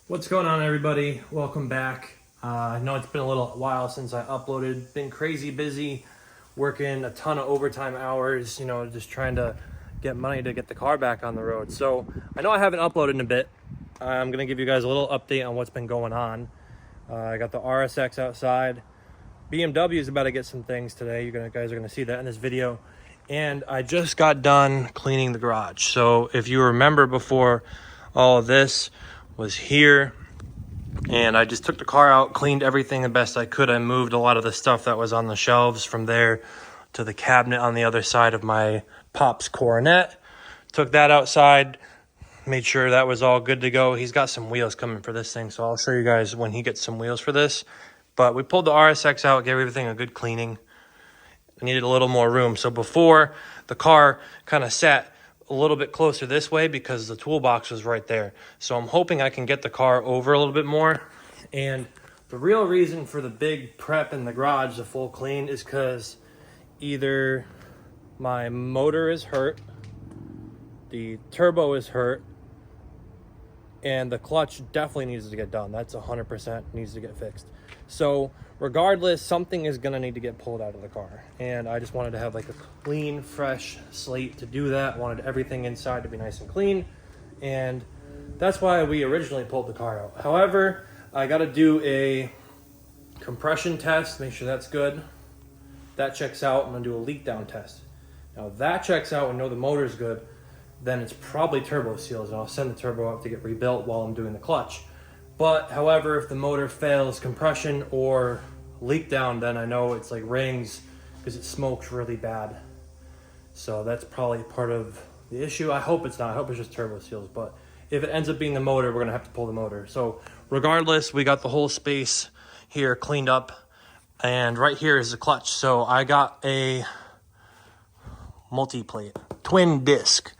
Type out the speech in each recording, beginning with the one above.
What's going on, everybody? Welcome back. I know it's been a little while since I uploaded. Been crazy busy, working a ton of overtime hours, just trying to get money to get the car back on the road. So I know I haven't uploaded in a bit. I'm going to give you guys a little update on what's been going on. I got the Rsx outside. BMW is about to get some things today. You guys are going to see that in this video. And I just got done cleaning the garage. So if you remember before all of this was here, and I just took the car out, cleaned everything the best I could. I moved a lot of the stuff that was on the shelves from there to the cabinet on the other side of my Pop's Coronet. Took that outside, made sure that was all good to go. He's got some wheels coming for this thing, so I'll show you guys when he gets some wheels for this. But we pulled the RSX out, gave everything a good cleaning. I needed a little more room. So before, the car kind of sat a little bit closer this way because the toolbox was right there. So I'm hoping I can get the car over a little bit more. And the real reason for the big prep in the garage, the full clean, is because either my motor is hurt, the turbo is hurt, and the clutch definitely needs to get done. That's 100% needs to get fixed. So regardless, something is gonna need to get pulled out of the car. And I just wanted to have like a clean, fresh slate to do that. I wanted everything inside to be nice and clean. And that's why we originally pulled the car out. However, I gotta do a compression test, make sure that's good. That checks out. I'm gonna do a leak down test. Now if that checks out and know the motor's good, then it's probably turbo seals, and I'll send the turbo out to get rebuilt while I'm doing the clutch. But however, if the motor fails compression or leak down, then I know it's like rings because it smokes really bad. So that's probably part of the issue. I hope it's not. I hope it's just turbo seals. But if it ends up being the motor, we're gonna have to pull the motor. So regardless, we got the whole space here cleaned up, and right here is the clutch. So I got a multi-plate twin disc,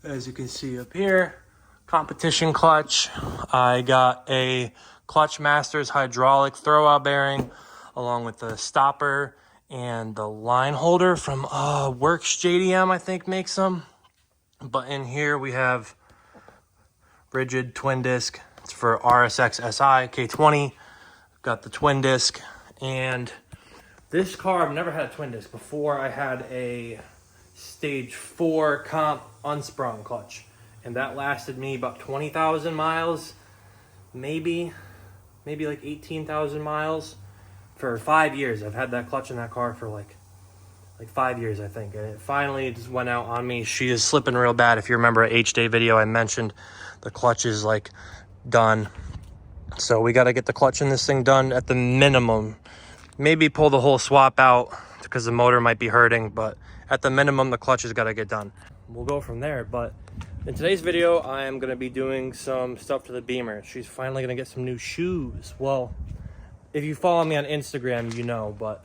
as you can see up here. Competition clutch. I got a Clutch Masters hydraulic throwout bearing along with the stopper and the line holder from Works JDM, I think makes them. But in here we have rigid twin disc. It's for Rsx-s K20. Got the twin disc, and this car, I've never had a twin disc before. I had a stage 4 comp unsprung clutch, and that lasted me about 20,000 miles, maybe like 18,000 miles for 5 years. I've had that clutch in that car for like 5 years, I think. And it finally just went out on me. She is slipping real bad. If you remember a H-Day video, I mentioned the clutch is like done. So we got to get the clutch in this thing done at the minimum. Maybe pull the whole swap out because the motor might be hurting, but at the minimum, the clutch has got to get done. We'll go from there. But in today's video, I am going to be doing some stuff to the Beamer. She's finally going to get some new shoes. Well, if you follow me on Instagram, you know, but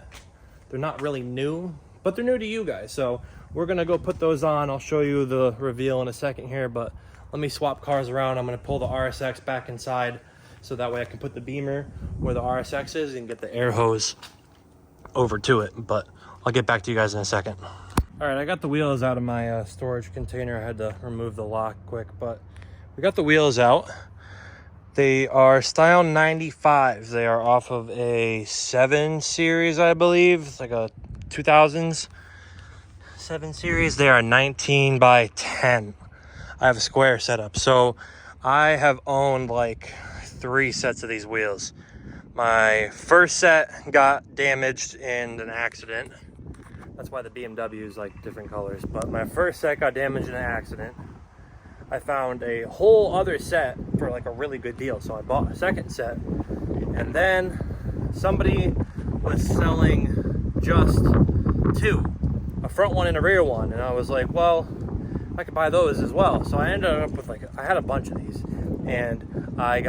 they're not really new, but they're new to you guys. So we're going to go put those on. I'll show you the reveal in a second here, but let me swap cars around. I'm going to pull the RSX back inside so that way I can put the Beamer where the RSX is and get the air hose over to it. But I'll get back to you guys in a second. All right, I got the wheels out of my storage container. I had to remove the lock quick, but we got the wheels out. They are style 95s. They are off of a 7 series, I believe. It's like a 2000s 7 series. They are 19 by 10. I have a square setup. So I have owned like 3 sets of these wheels. My first set got damaged in an accident. That's why the BMW is like different colors. But my first set got damaged in an accident. I found a whole other set for like a really good deal. So I bought a second set. And then somebody was selling just 2. A front one and a rear one. And I was like, well, I could buy those as well. So I ended up with I had a bunch of these. And I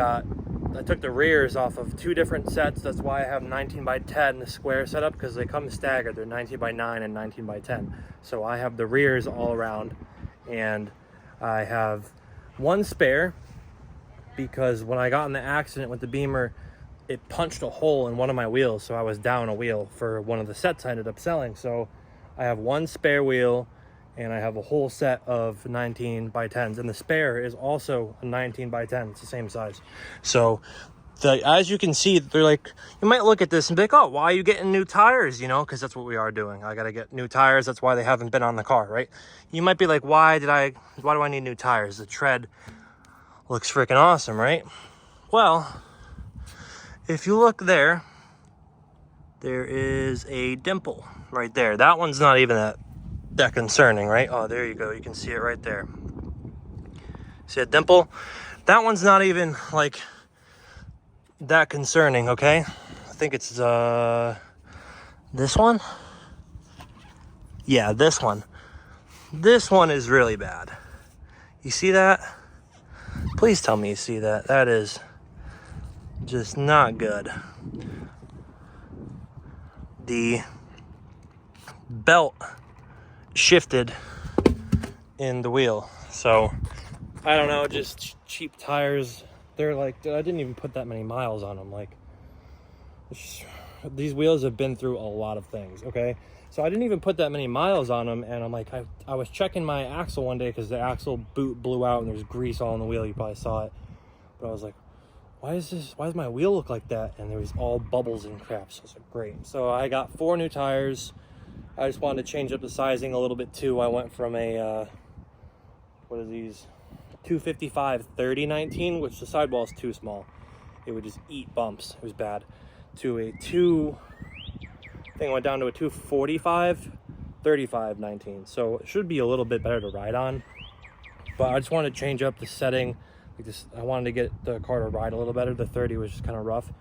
took the rears off of 2 different sets. That's why I have 19 by 10 the square setup, because they come staggered. They're 19 by 9 and 19 by 10. So I have the rears all around, and I have 1 spare because when I got in the accident with the Beamer, it punched a hole in one of my wheels. So I was down a wheel for one of the sets I ended up selling. So I have 1 spare wheel and I have a whole set of 19 by 10s, and the spare is also a 19 by 10. It's the same size. So as you can see, they're like, you might look at this and be like, oh, why are you getting new tires? You know, because that's what we are doing. I got to get new tires. That's why they haven't been on the car, right? You might be like, why do I need new tires? The tread looks freaking awesome, right? Well, if you look there, there is a dimple right there. That one's not even that concerning, right? Oh, there you go. You can see it right there. See a dimple? That one's not even like that concerning, okay? I think it's this one. Yeah, this one. This one is really bad. You see that? Please tell me you see that. That is just not good. The belt shifted in the wheel. So I don't know, just cheap tires. They're like, I didn't even put that many miles on them. Like, these wheels have been through a lot of things, okay? So I didn't even put that many miles on them, and I'm like, I was checking my axle one day because the axle boot blew out and there's grease all on the wheel. You probably saw it. But I was like, why does my wheel look like that? And there was all bubbles and crap. So I was like, great. So I got 4 new tires. I just wanted to change up the sizing a little bit too. I went from a, what are these? 255/30/19, which the sidewall is too small. It would just eat bumps. It was bad. To a I think I went down to a 245/35/19. So it should be a little bit better to ride on. But I just wanted to change up the setting. I wanted to get the car to ride a little better. The 30 was just kind of rough.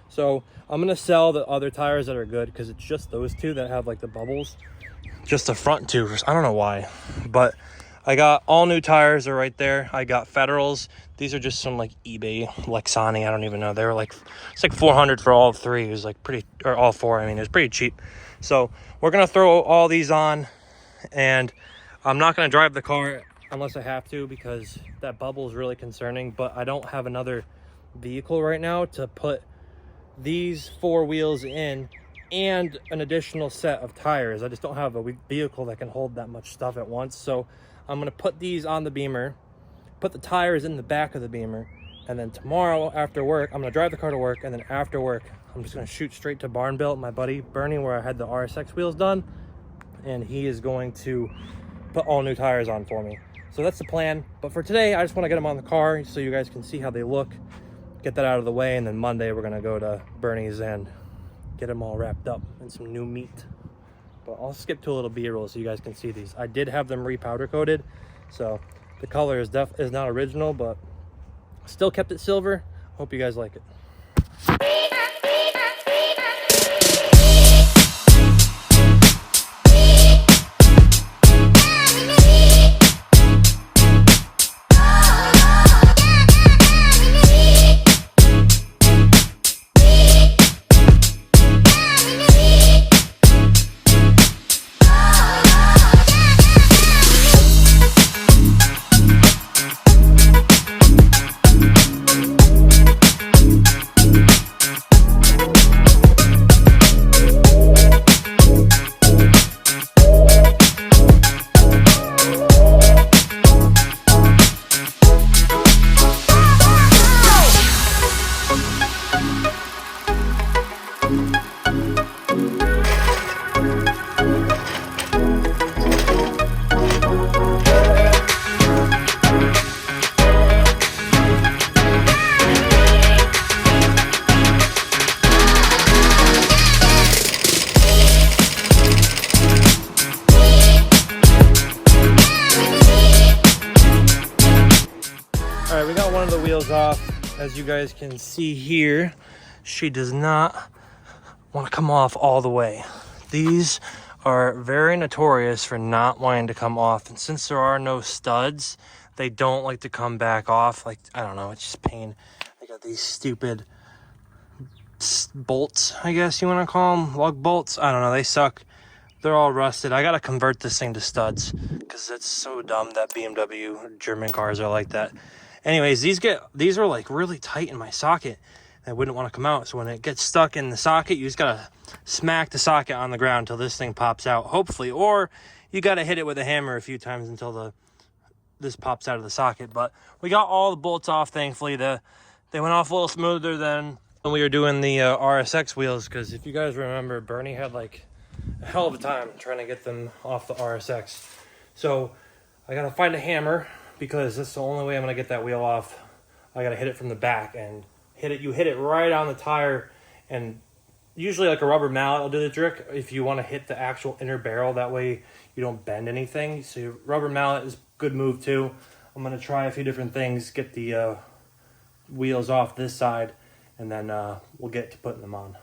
So I'm going to sell the other tires that are good because it's just those 2 that have like the bubbles. Just the front 2. I don't know why. But I got all new tires are right there. I got Federals. These are just some like eBay Lexani. I don't even know. They were like, it's like 400 for all 3. It was like pretty, or all 4. I mean, it was pretty cheap. So we're going to throw all these on, and I'm not going to drive the car unless I have to because that bubble is really concerning. But I don't have another vehicle right now to put these 4 wheels in and an additional set of tires. I just don't have a vehicle that can hold that much stuff at once. So I'm going to put these on the Beamer, put the tires in the back of the Beamer, and then tomorrow after work, I'm going to drive the car to work, and then after work, I'm just going to shoot straight to Barn Built, my buddy Bernie, where I had the Rsx wheels done, and he is going to put all new tires on for me. So that's the plan. But for today, I just want to get them on the car so you guys can see how they look, get that out of the way, and then Monday we're going to go to Bernie's and get them all wrapped up in some new meat. But I'll skip to a little B-roll so you guys can see these. I did have them repowder coated, so the color is not original, but still kept it silver. Hope you guys like it. All right, we got one of the wheels off. As you guys can see here, she does not want to come off all the way. These are very notorious for not wanting to come off, and since there are no studs, they don't like to come back off. Like, I don't know, it's just pain. They got these stupid bolts, I guess you want to call them, lug bolts. I don't know, they suck. They're all rusted. I gotta convert this thing to studs because it's so dumb that BMW German cars are like that. Anyways, these are like really tight in my socket. I wouldn't want to come out. So when it gets stuck in the socket, you just gotta smack the socket on the ground until this thing pops out, hopefully. Or you got to hit it with a hammer a few times until this pops out of the socket. But we got all the bolts off, thankfully. They went off a little smoother than when we were doing the Rsx wheels, because if you guys remember, Bernie had like a hell of a time trying to get them off the Rsx. So I gotta find a hammer, because that's the only way I'm gonna get that wheel off. I gotta hit it from the back and you hit it right on the tire, and usually like a rubber mallet will do the trick if you want to hit the actual inner barrel. That way you don't bend anything. So your rubber mallet is a good move too. I'm gonna try a few different things, get the wheels off this side, and then we'll get to putting them on.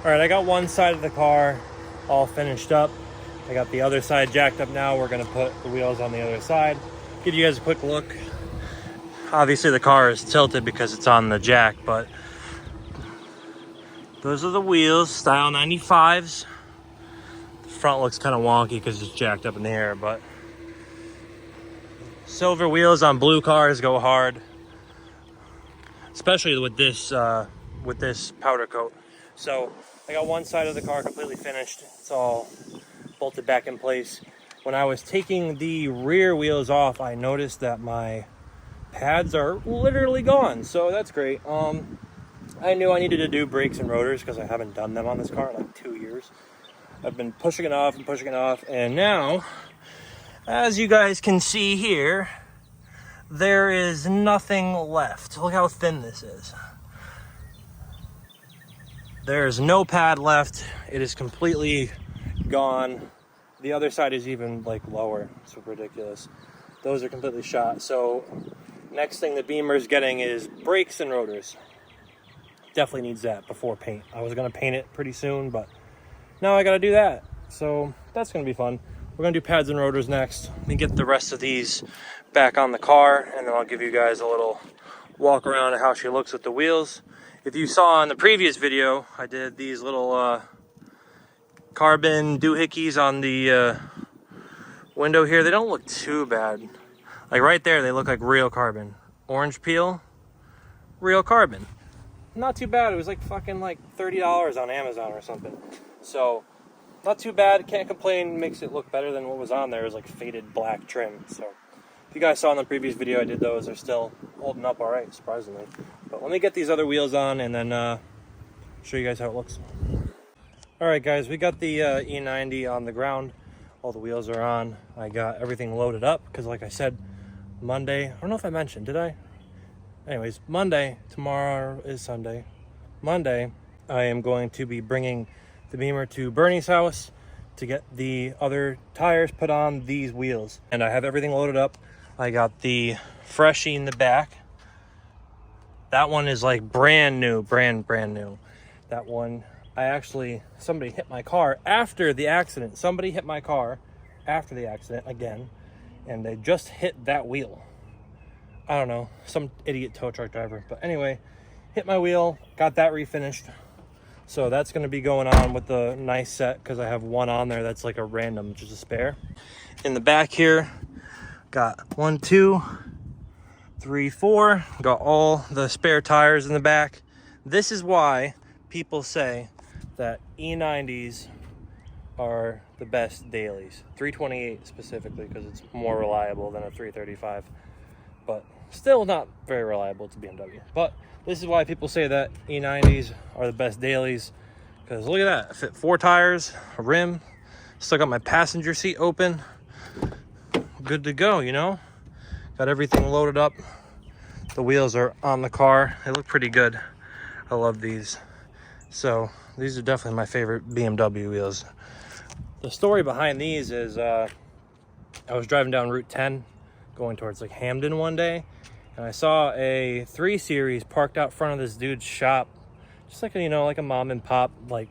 All right, I got one side of the car all finished up. I got the other side jacked up now. We're gonna put the wheels on the other side. Give you guys a quick look. Obviously the car is tilted because it's on the jack, but those are the wheels, style 95s. The front looks kind of wonky because it's jacked up in the air, but silver wheels on blue cars go hard, especially with this powder coat. So I got one side of the car completely finished. It's all bolted back in place. When I was taking the rear wheels off, I noticed that my pads are literally gone. So that's great. I knew I needed to do brakes and rotors because I haven't done them on this car in like 2 years. I've been pushing it off and pushing it off. And now, as you guys can see here, there is nothing left. Look how thin this is. There's no pad left. It is completely gone. The other side is even like lower. It's ridiculous. Those are completely shot. So next thing the Beamer's getting is brakes and rotors. Definitely needs that before paint. I was gonna paint it pretty soon, but now I gotta do that. So that's gonna be fun. We're gonna do pads and rotors next. Let me get the rest of these back on the car, and then I'll give you guys a little walk around of how she looks with the wheels. If you saw in the previous video, I did these little carbon doohickeys on the window here. They don't look too bad. Like right there, they look like real carbon. Orange peel, real carbon. Not too bad. It was like fucking like $30 on Amazon or something. So not too bad. Can't complain. Makes it look better than what was on there. It was like faded black trim. So if you guys saw in the previous video, I did those. They're still holding up all right, surprisingly. But let me get these other wheels on and then show you guys how it looks. All right, guys, we got the E90 on the ground. All the wheels are on. I got everything loaded up because, like I said, Monday, I don't know if I mentioned, did I? Anyways, Monday, tomorrow is Sunday. Monday, I am going to be bringing the Beamer to Bernie's house to get the other tires put on these wheels. And I have everything loaded up. I got the Freshie in the back. That one is like brand new, brand new. That one, somebody hit my car after the accident. Somebody hit my car after the accident again, and they just hit that wheel. I don't know, some idiot tow truck driver. But anyway, hit my wheel, got that refinished. So that's gonna be going on with the nice set because I have one on there that's like a random, just a spare. In the back here, got 1, 2, 3, 4. Got all the spare tires in the back. This is why people say that E90s are the best dailies. 328 specifically, because it's more reliable than a 335. But still not very reliable to BMW. But this is why people say that E90s are the best dailies. Because look at that. I fit 4 tires, a rim. Still got my passenger seat open. Good to go, you know? Got everything loaded up. The wheels are on the car. They look pretty good. I love these. So these are definitely my favorite BMW wheels. The story behind these is I was driving down Route 10 going towards like Hamden one day, and I saw a 3 Series parked out front of this dude's shop, just like a, you know, like a mom and pop, like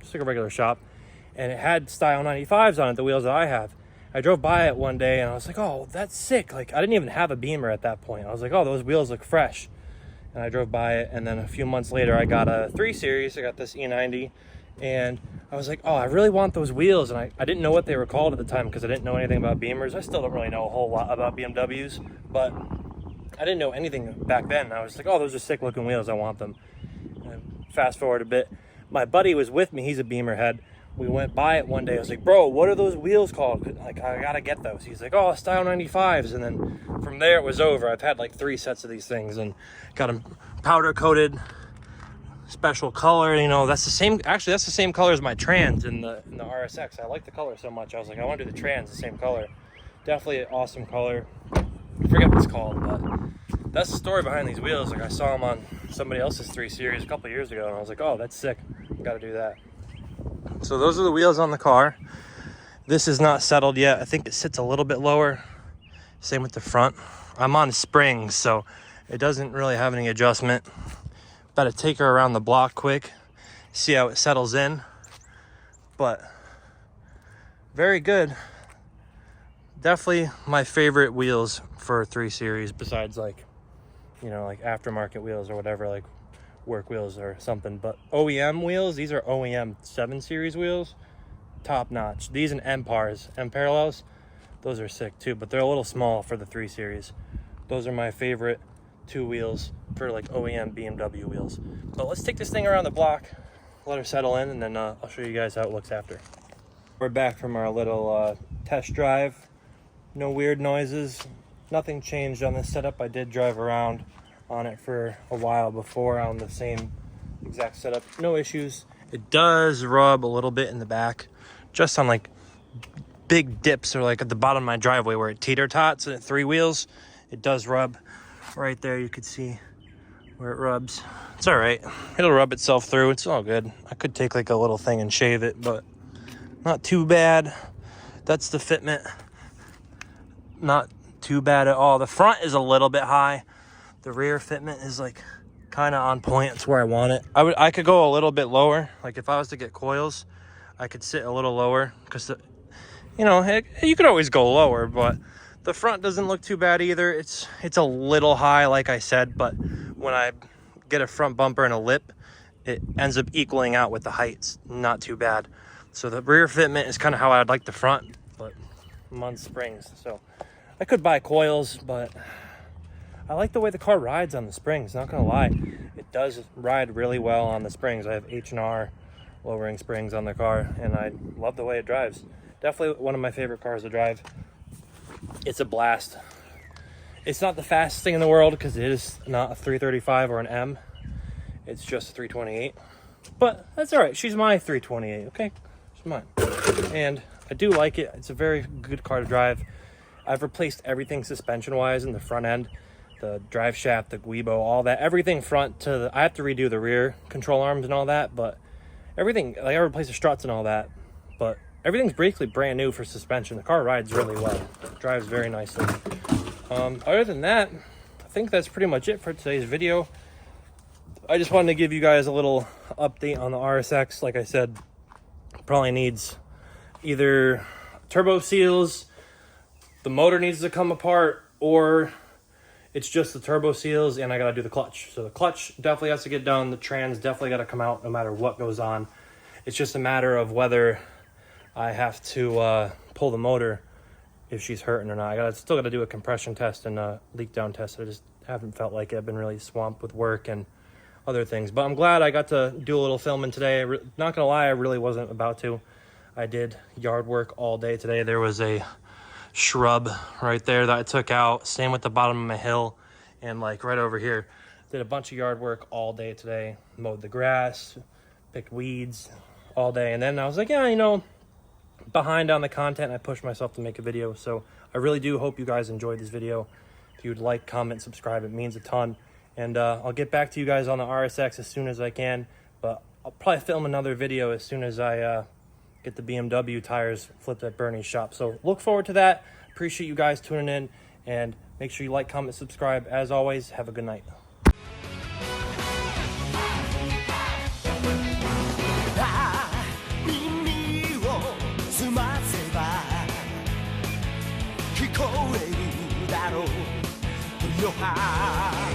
just like a regular shop, and it had Style 95s on it, the wheels that I have. I drove by it one day and I was like, oh, that's sick. Like, I didn't even have a Beamer at that point. I was like, oh, those wheels look fresh. And I drove by it, and then a few months later I got a 3 Series. I got this E90, and I was like, oh, I really want those wheels. And I didn't know what they were called at the time because I didn't know anything about Beamers. I still don't really know a whole lot about BMWs, but I didn't know anything back then. I was like, oh, those are sick looking wheels, I want them. And fast forward a bit, my buddy was with me, he's a Beamer head. We went by it one day. I was like, bro, what are those wheels called? Like, I gotta get those. He's like, oh, Style 95s. And then from there it was over. I've had like 3 sets of these things and got them powder coated, special color. You know, that's the same, actually that's the same color as my trans in the Rsx. I like the color so much. I was like, I want to do the trans the same color. Definitely an awesome color. I forget what it's called, but that's the story behind these wheels. Like, I saw them on somebody else's 3 Series a couple of years ago, and I was like, oh, that's sick. Gotta do that. So those are the wheels on the car. This is not settled yet. I think it sits a little bit lower. Same with the front. I'm on springs, so it doesn't really have any adjustment. Better take her around the block quick, see how it settles in. But very good. Definitely my favorite wheels for 3 Series, besides like, you know, like aftermarket wheels or whatever, like work wheels or something. But OEM wheels, these are OEM 7 Series wheels, top notch. These and M-Pars, M-Parallels, those are sick too, but they're a little small for the 3 Series. Those are my favorite 2 wheels for like OEM BMW wheels. But let's take this thing around the block, let her settle in, and then I'll show you guys how it looks after. We're back from our little test drive. No weird noises, nothing changed on this setup. I did drive around on it for a while before on the same exact setup. No issues. It does rub a little bit in the back, just on like big dips or like at the bottom of my driveway where it teeter-tots at 3 wheels. It does rub right there. You could see where it rubs. It's all right. It'll rub itself through. It's all good. I could take like a little thing and shave it, but not too bad. That's the fitment. Not too bad at all. The front is a little bit high. The rear fitment is like kind of on point. It's where I want it. I could go a little bit lower. Like if I was to get coils, I could sit a little lower because, you know, you could always go lower, but the front doesn't look too bad either. It's a little high, like I said, but when I get a front bumper and a lip, it ends up equaling out with the heights. Not too bad. So the rear fitment is kind of how I'd like the front, but I'm on springs, so I could buy coils, but I like the way the car rides on the springs, not gonna lie. It does ride really well on the springs. I have H&R lowering springs on the car, and I love the way it drives. Definitely one of my favorite cars to drive. It's a blast. It's not the fastest thing in the world because it is not a 335 or an M. It's just a 328. But that's all right. She's my 328, okay? She's mine. And I do like it. It's a very good car to drive. I've replaced everything suspension-wise in the front end. The drive shaft, the guibo, all that. Everything front to the... I have to redo the rear control arms and all that, but everything... Like, I replaced the struts and all that, but everything's basically brand new for suspension. The car rides really well. It drives very nicely. Other than that, I think that's pretty much it for today's video. I just wanted to give you guys a little update on the Rsx. Like I said, probably needs either turbo seals, the motor needs to come apart, or it's just the turbo seals and I gotta do the clutch. So the clutch definitely has to get done. The trans definitely gotta come out no matter what goes on. It's just a matter of whether I have to pull the motor if she's hurting or not. Still gotta do a compression test and a leak down test. I just Haven't felt like it. I've been really swamped with work and other things, but I'm glad I got to do a little filming today. Not gonna lie, I really wasn't about to. I did yard work all day today. There was a shrub right there that I took out. Same with the bottom of my hill, and like right over here. Did a bunch of yard work all day today. Mowed the grass, picked weeds all day, and then I was like, yeah, you know, behind on the content. I pushed myself to make a video, so I really do hope you guys enjoyed this video. If you would like, comment, subscribe, it means a ton. And I'll get back to you guys on the Rsx as soon as I can, but I'll probably film another video as soon as I get the BMW tires flipped at Bernie's shop. So look forward to that. Appreciate you guys tuning in, and make sure you like, comment, subscribe. As always, have a good night. Know how